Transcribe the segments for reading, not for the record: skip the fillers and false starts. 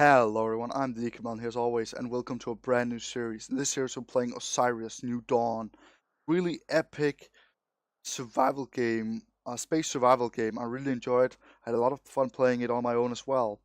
Hello everyone, I'm Thekameleon here as always, and welcome to a brand new series. In this series we're playing Osiris New Dawn. Really epic survival game, space survival game. I really enjoyed it. I had a lot of fun playing it on my own as well.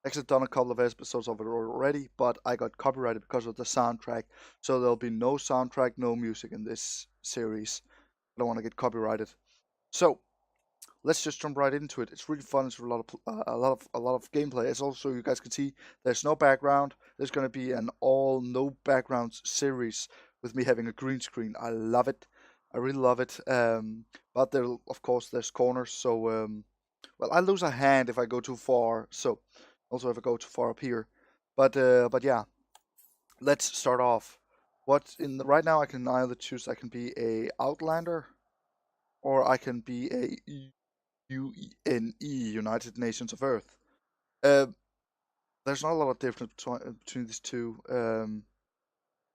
Actually done a couple of episodes of it already, but I got copyrighted because of the soundtrack. So there'll be no soundtrack, no music in this series. I don't want to get copyrighted. So let's just jump right into it. It's really fun. It's a lot of gameplay. As also you guys can see, there's no background. There's going to be an all no background series with me having a green screen. I love it. I really love it. But there, of course, there's corners. So well, I lose a hand if I go too far. So also if I go too far up here. But yeah, let's start off. Right now I can either choose. I can be a Outlander or I can be a UNE, United Nations of Earth. Uh, there's not a lot of difference between these two,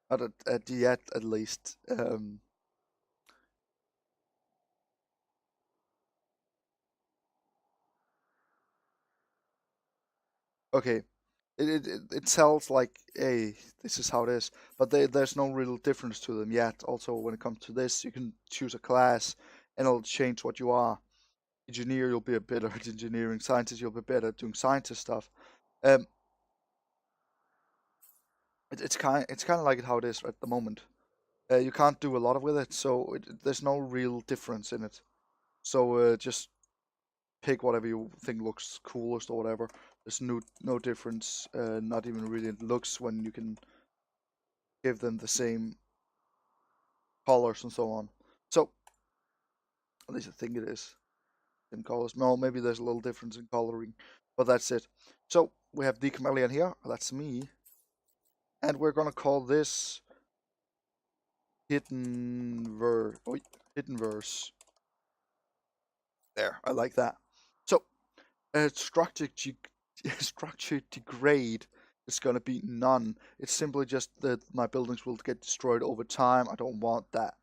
not at yet at least. Okay, it tells like, hey, this is how it is, but there's no real difference to them yet. Also, when it comes to this, you can choose a class, and it'll change what you are. Engineer, you'll be a better at engineering. Scientist, you'll be better at doing scientist stuff. Um, it's kind of like how it is at the moment. You can't do a lot with it, so there's no real difference in it. So just pick whatever you think looks coolest or whatever. There's no difference, not even really in looks when you can give them the same colors and so on. So at least I think it is in colors. No, maybe there's a little difference in coloring, but that's it. So we have Thekameleon here. That's me, and we're gonna call this hidden verse. There, I like that. So structure structure degrade is going to be none. It's simply just that my buildings will get destroyed over time. I don't want that.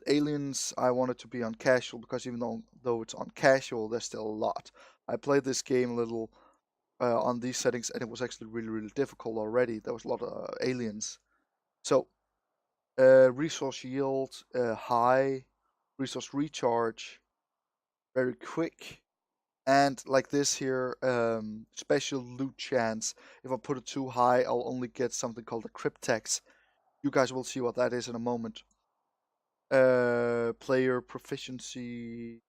Aliens, I want it to be on casual because even though it's on casual, there's still a lot. I played this game a little on these settings, and it was actually really difficult already. There was a lot of aliens. So resource yield high, resource recharge very quick. And like this here, special loot chance. If I put it too high, I'll only get something called a cryptex. You guys will see what that is in a moment. Player proficiency.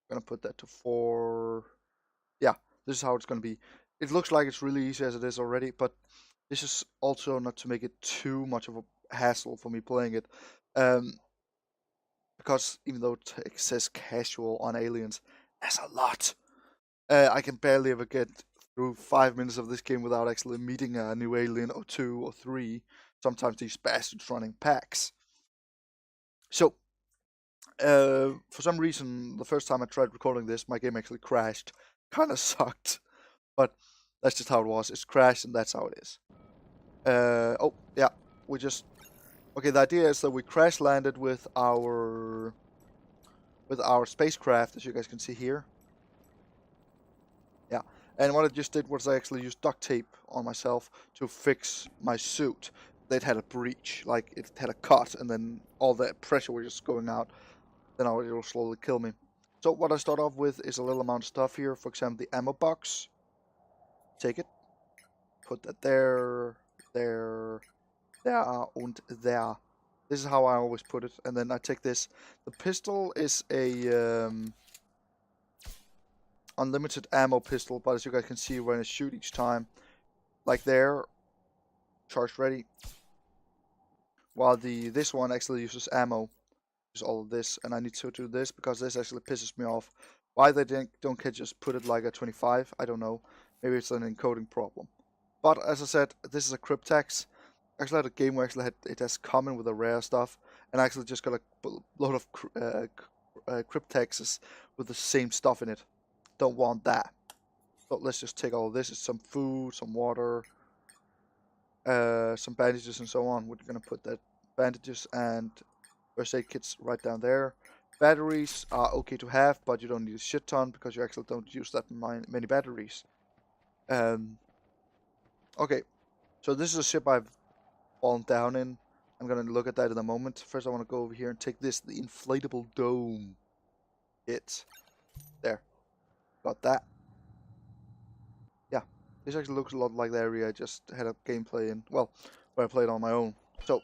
Gonna put that to 4. Yeah, this is how it's gonna be. It looks like it's really easy as it is already, but this is also not to make it too much of a hassle for me playing it. Um, because even though it says casual on aliens, there's a lot. I can barely ever get through 5 minutes of this game without actually meeting a new alien or 2 or 3. Sometimes these bastards running packs. So, for some reason, the first time I tried recording this, my game actually crashed. Kind of sucked, but that's just how it was. It's crashed, and that's how it is. Oh yeah, we just okay. The idea is that we crash landed with our spacecraft, as you guys can see here. Yeah, and what I just did was I actually used duct tape on myself to fix my suit. It had a breach, like it had a cut, and then all the pressure was just going out. Then it will slowly kill me. So what I start off with is a little amount of stuff here. For example, the ammo box. Take it, put that there, there, and there. This is how I always put it. And then I take this. The pistol is a unlimited ammo pistol, but as you guys can see, when I shoot each time, like there, charged ready. While this one actually uses ammo, uses all of this, and I need to do this because this actually pisses me off. Why they don't just put it like a 25, I don't know. Maybe it's an encoding problem. But as I said, this is a cryptex. I actually had a game where it has common with the rare stuff, and I actually just got a load of cryptexes with the same stuff in it. Don't want that. So let's just take all of this. It's some food, some water, some bandages and so on. We're gonna put that bandages and first aid kits right down there. Batteries are okay to have, but you don't need a shit ton because you actually don't use that many batteries. Um, okay, so this is a ship I've fallen down in. I'm gonna look at that in a moment. First, I want to go over here and take this, the inflatable dome. There, got that. Yeah, this actually looks a lot like the area I just had a gameplay in. Well, where I played on my own. So,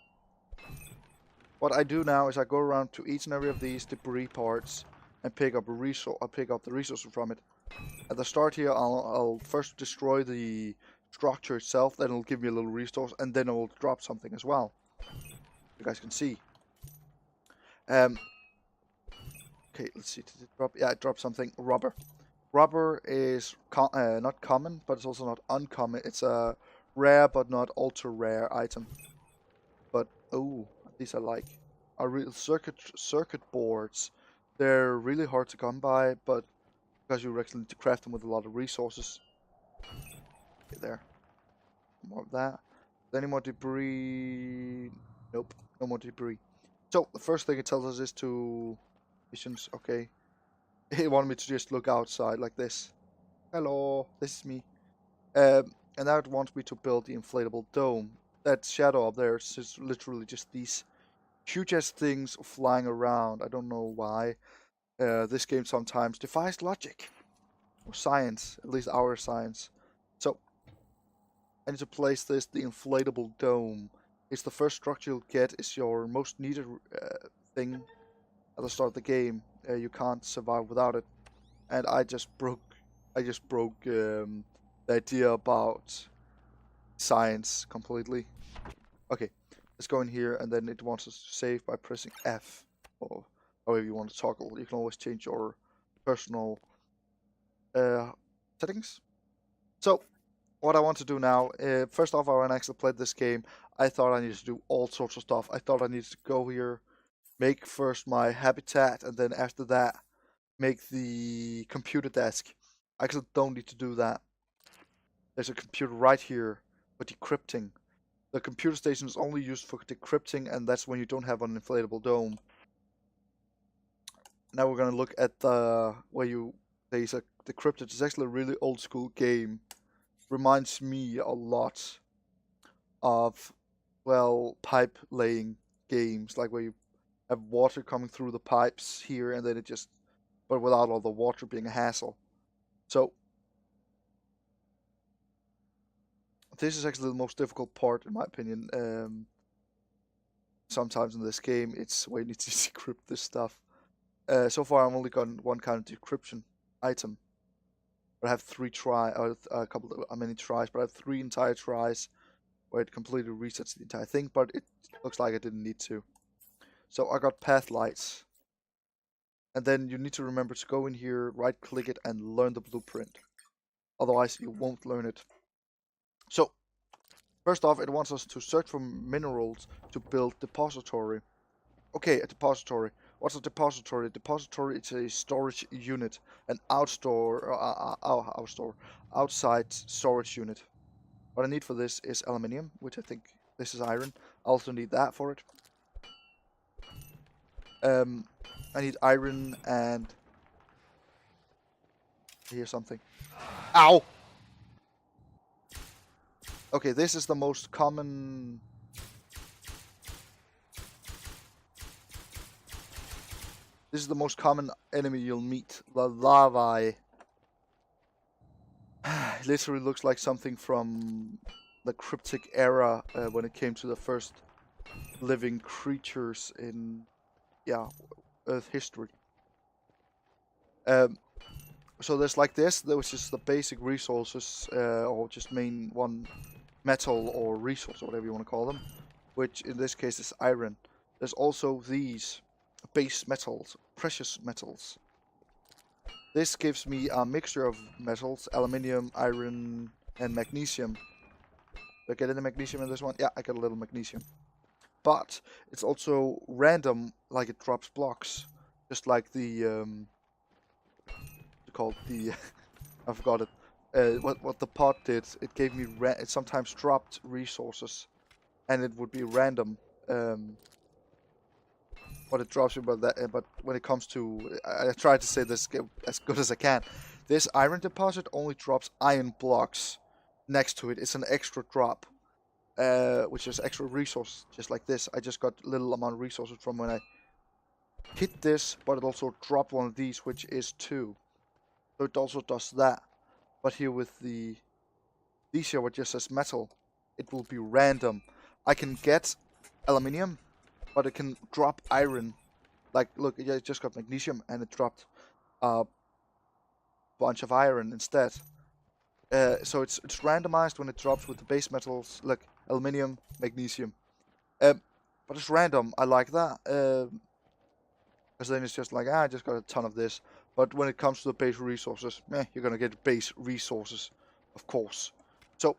what I do now is I go around to each and every of these debris parts and pick up a resource. I pick up the resources from it. At the start here, I'll first destroy the structure itself. Then it'll give me a little resource, and then it will drop something as well. You guys can see. Okay, let's see. Did it drop? Yeah, it dropped something. Rubber. Rubber is not common, but it's also not uncommon. It's a rare but not ultra rare item. But oh, these I like. Are real circuit boards. They're really hard to come by, but because you actually need to craft them with a lot of resources. Okay, there. More of that. Any more debris? Nope, no more debris. So the first thing it tells us is to missions. Okay, it wanted me to just look outside like this. Hello, this is me. And now it wants me to build the inflatable dome. That shadow up there is just literally just these huge ass things flying around. I don't know why. This game sometimes defies logic or science, at least our science. So I need to place this, the inflatable dome. It's the first structure you'll get. It's your most needed thing at the start of the game. You can't survive without it. And I just broke the idea about science completely. Okay, let's go in here, and then it wants us to save by pressing F, or however you want to toggle. You can always change your personal settings. So, what I want to do now, first off, when I actually played this game, I thought I needed to do all sorts of stuff. I thought I needed to go here, make first my habitat, and then after that, make the computer desk. I actually don't need to do that. There's a computer right here for decrypting. The computer station is only used for decrypting, and that's when you don't have an inflatable dome. Now we're gonna look at the where you there's a decrypted. It's actually a really old school game. Reminds me a lot of, well, pipe laying games, like where you have water coming through the pipes here, and then it just, but without all the water being a hassle. So this is actually the most difficult part, in my opinion. Sometimes in this game, it's where you need to decrypt this stuff. So far, I've only gotten one kind of decryption item. But I have many tries, but I have 3 entire tries where it completely resets the entire thing, but it looks like I didn't need to. So I got path lights. And then you need to remember to go in here, right click it, and learn the blueprint. Otherwise, you won't learn it. So, first off, it wants us to search for minerals to build depository. Okay, a depository. What's a depository? A depository is a storage unit, an outside storage unit. What I need for this is aluminium, which I think this is iron. I also need that for it. I need iron and here's something. Ow! Okay, this is the most common. This is the most common enemy you'll meet, the larvae. It literally looks like something from the cryptic era when it came to the first living creatures in, yeah, Earth history. So there's like this, which is the basic resources, or just main one metal or resource, or whatever you want to call them, which in this case is iron. There's also these base metals, precious metals. This gives me a mixture of metals, aluminium, iron, and magnesium. Do I get any magnesium in this one? Yeah, I got a little magnesium. But it's also random, like it drops blocks. Just like the, called the, I forgot it. What the pot did, it gave me, it sometimes dropped resources. And it would be random. What it drops you, but when it comes to, I try to say this as good as I can. this iron deposit only drops iron blocks next to it. It's an extra drop, which is extra resources, just like this. I just got a little amount of resources from when I hit this, but it also dropped one of these, which is 2. So it also does that. But here with these here, what just says metal, it will be random. I can get aluminium, but it can drop iron. Like, look, it just got magnesium, and it dropped a bunch of iron instead. So it's randomized when it drops with the base metals, like aluminium, magnesium. But it's random. I like that. Because then it's just like, I just got a ton of this. But when it comes to the base resources, you're gonna get base resources, of course. So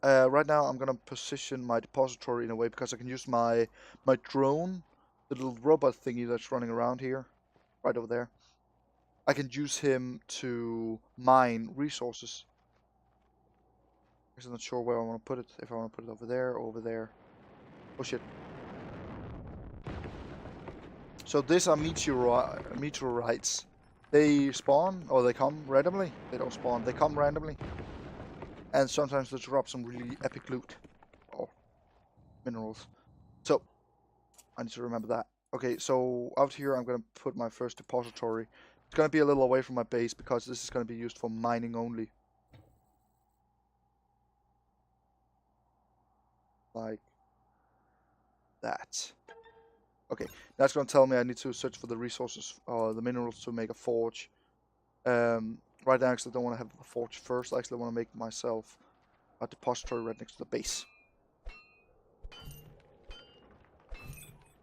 right now I'm gonna position my depository in a way because I can use my drone, the little robot thingy that's running around here, right over there. I can use him to mine resources. I'm not sure where I want to put it. If I want to put it over there or over there. Oh shit. So these are meteorites. They spawn, or they come randomly. They don't spawn, they come randomly. And sometimes they drop some really epic loot. Or minerals. So, I need to remember that. Okay, so out here I'm going to put my first depository. It's going to be a little away from my base because this is going to be used for mining only. Like that. Okay, that's going to tell me I need to search for the resources, the minerals to make a forge. Right now I actually don't want to have a forge first. I actually want to make myself a depository right next to the base.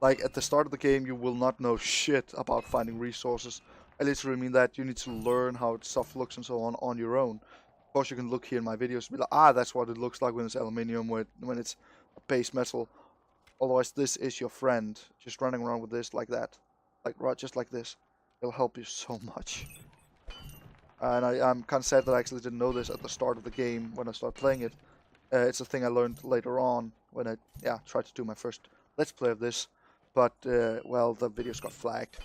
Like, at the start of the game, you will not know shit about finding resources. I literally mean that you need to learn how stuff looks and so on your own. Of course, you can look here in my videos and be like, that's what it looks like when it's aluminium, when it's a base metal. Otherwise, this is your friend, just running around with this like that. Like, right, just like this. It'll help you so much. And I'm kind of sad that I actually didn't know this at the start of the game when I started playing it. It's a thing I learned later on when I, tried to do my first Let's Play of this. But, well, the videos got flagged.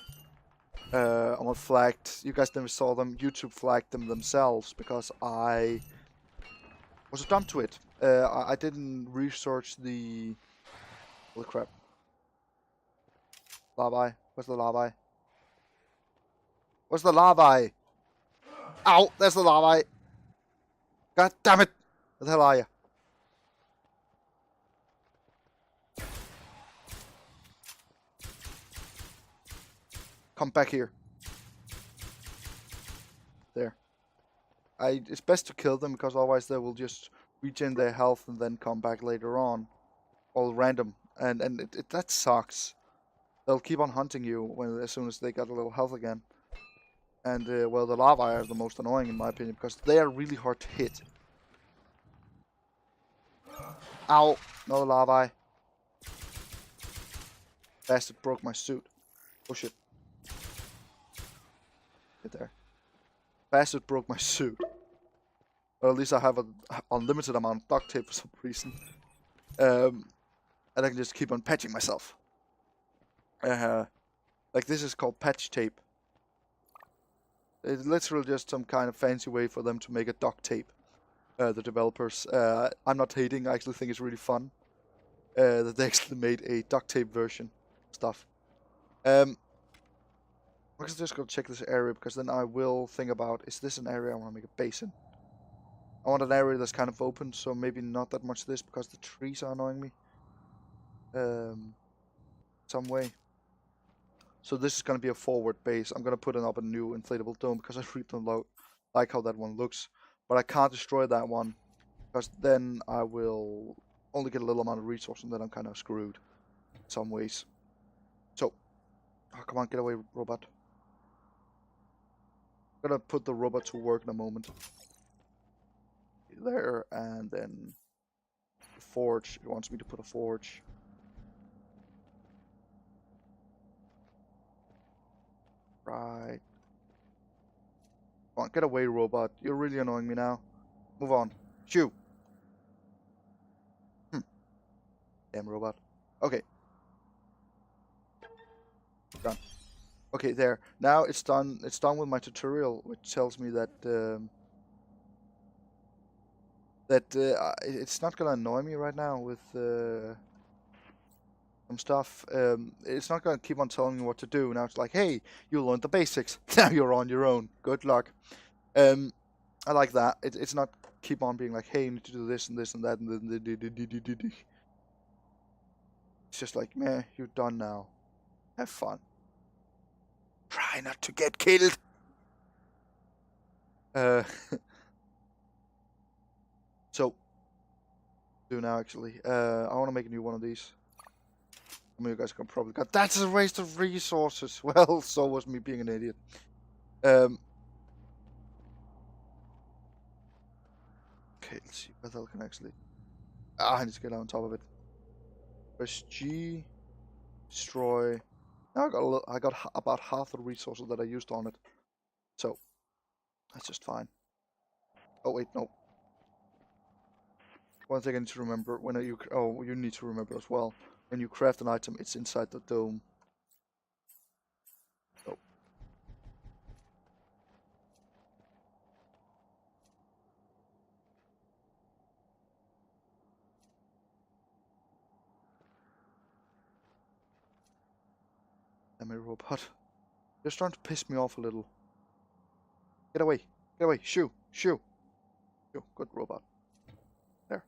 I'm not flagged. You guys never saw them. YouTube flagged them themselves because I was a dumb twit. I didn't research the... Holy crap. Larvae. Where's the larvae? Where's the larvae? Ow! There's the larvae! God damn it! Where the hell are you? Come back here. There. It's best to kill them because otherwise they will just regen their health and then come back later on. All random. And that sucks. They'll keep on hunting you as soon as they got a little health again. And, well, the larvae are the most annoying in my opinion because they are really hard to hit. Ow! No larvae. Bastard broke my suit. Oh shit. Get there. Bastard broke my suit. Or at least I have an unlimited amount of duct tape for some reason. And I can just keep on patching myself. Like this is called patch tape. It's literally just some kind of fancy way for them to make a duct tape. The developers. I'm not hating, I actually think it's really fun. That they actually made a duct tape version stuff. I'm just gonna check this area because then I will think about, is this an area I want to make a base in? I want an area that's kind of open, so maybe not that much this because the trees are annoying me. Some way. So this is gonna be a forward base. I'm gonna put up a new inflatable dome because I really don't like how that one looks. But I can't destroy that one because then I will only get a little amount of resource and then I'm kind of screwed in some ways. So, come on, get away, robot. I'm gonna put the robot to work in a moment. There, and then the forge. It wants me to put a forge. Right. Come on, get away, robot. You're really annoying me now. Move on. Shoo. Damn robot. Okay. Done. Okay, there. Now it's done. It's done with my tutorial, which tells me that it's not gonna annoy me right now with some stuff. It's not gonna keep on telling me what to do. Now it's like, hey, you learned the basics. Now you're on your own. Good luck. I like that. It's not keep on being like, hey, you need to do this and this and that and then. It's just like, meh, you're done now. Have fun. Try not to get killed. So do now actually. I want to make a new one of these. Some of you guys can probably go, that's a waste of resources. Well, so was me being an idiot. Okay, let's see what the hell can I actually. I need to get on top of it. Press G, destroy. Now I got about half the resources that I used on it, so that's just fine. Oh wait, no. One thing I need to remember when you need to remember as well. When you craft an item, it's inside the dome. Oh. Damn it, robot. You're starting to piss me off a little. Get away. Get away. Shoo. Shoo. Shoo. Good robot. There.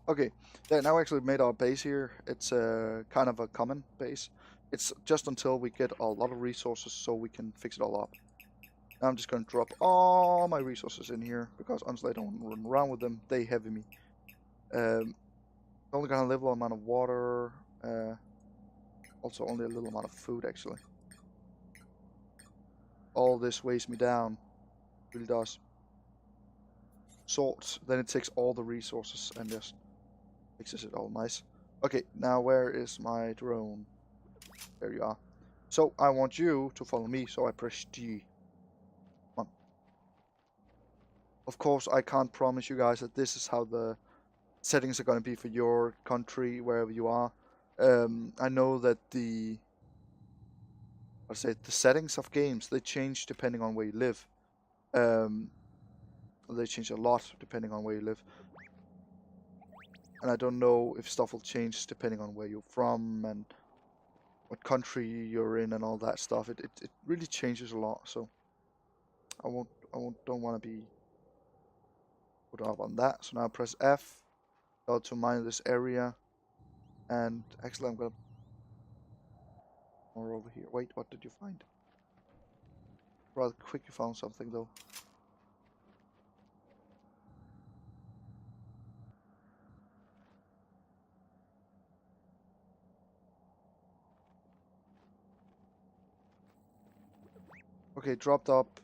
Okay. Yeah, now we actually made our base here. It's kind of a common base. It's just until we get a lot of resources so we can fix it all up. Now I'm just going to drop all my resources in here because honestly I don't run around with them. They heavy me. Only got a little amount of water. Also only a little amount of food actually. All this weighs me down. It really does. Sort. Then it takes all the resources and just fixes it all nice. Okay, now where is my drone? There you are. So I want you to follow me, so I press G. Come on. Of course, I can't promise you guys that this is how the settings are going to be for your country, wherever you are. I know that the settings of games, they change depending on where you live. They change a lot depending on where you live. And I don't know if stuff will change depending on where you're from and what country you're in and all that stuff. It really changes a lot, so don't want to be put up on that. So now press F, go to mine this area, and actually I'm gonna more over here. Wait, what did you find? Rather quick you found something though. Okay, dropped up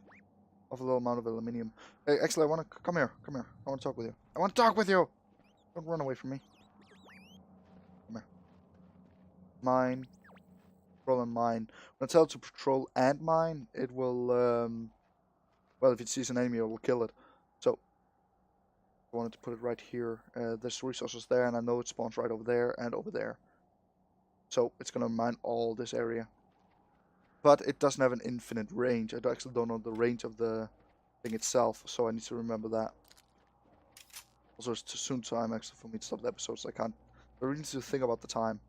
of a little amount of aluminium. Hey, actually, I want to come here. Come here. I want to talk with you. I want to talk with you. Don't run away from me. Come here. Mine. Patrol and mine. When I tell it to patrol and mine, it will. Well, if it sees an enemy, it will kill it. So I wanted to put it right here. There's resources there, and I know it spawns right over there and over there. So it's gonna mine all this area. But it doesn't have an infinite range. I actually don't know the range of the thing itself, so I need to remember that. Also, it's too soon time actually for me to stop the episode, so I can't. I really need to think about the time.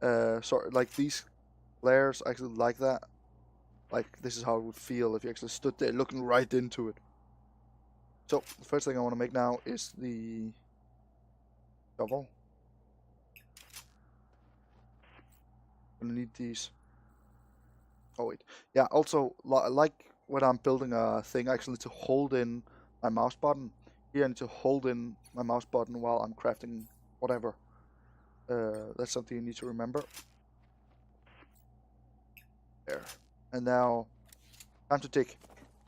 So like these layers, I actually like that. Like this is how it would feel if you actually stood there looking right into it. So the first thing I want to make now is the shovel. I'm gonna need these. Oh wait, yeah. Also, like when I'm building a thing, I actually need to hold in my mouse button. Here I need to hold in my mouse button while I'm crafting whatever. That's something you need to remember. There. And now, time to dig.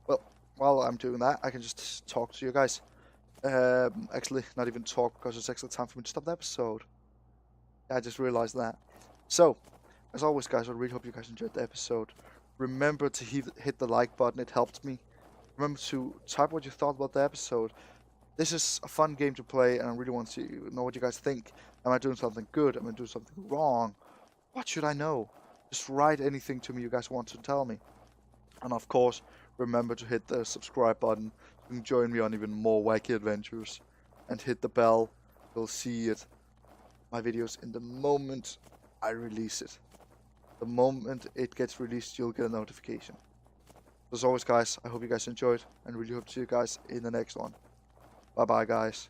Well, while I'm doing that, I can just talk to you guys. Actually, not even talk because it's actually time for me to stop the episode. I just realized that. So, as always, guys, I really hope you guys enjoyed the episode. Remember to hit the like button, it helped me. Remember to type what you thought about the episode. This is a fun game to play, and I really want to know what you guys think. Am I doing something good? Am I doing something wrong? What should I know? Just write anything to me you guys want to tell me. And of course, remember to hit the subscribe button so you can join me on even more wacky adventures. And hit the bell. You'll see it. My videos in the moment I release it. The moment it gets released, you'll get a notification. As always, guys, I hope you guys enjoyed, and really hope to see you guys in the next one. Bye bye, guys.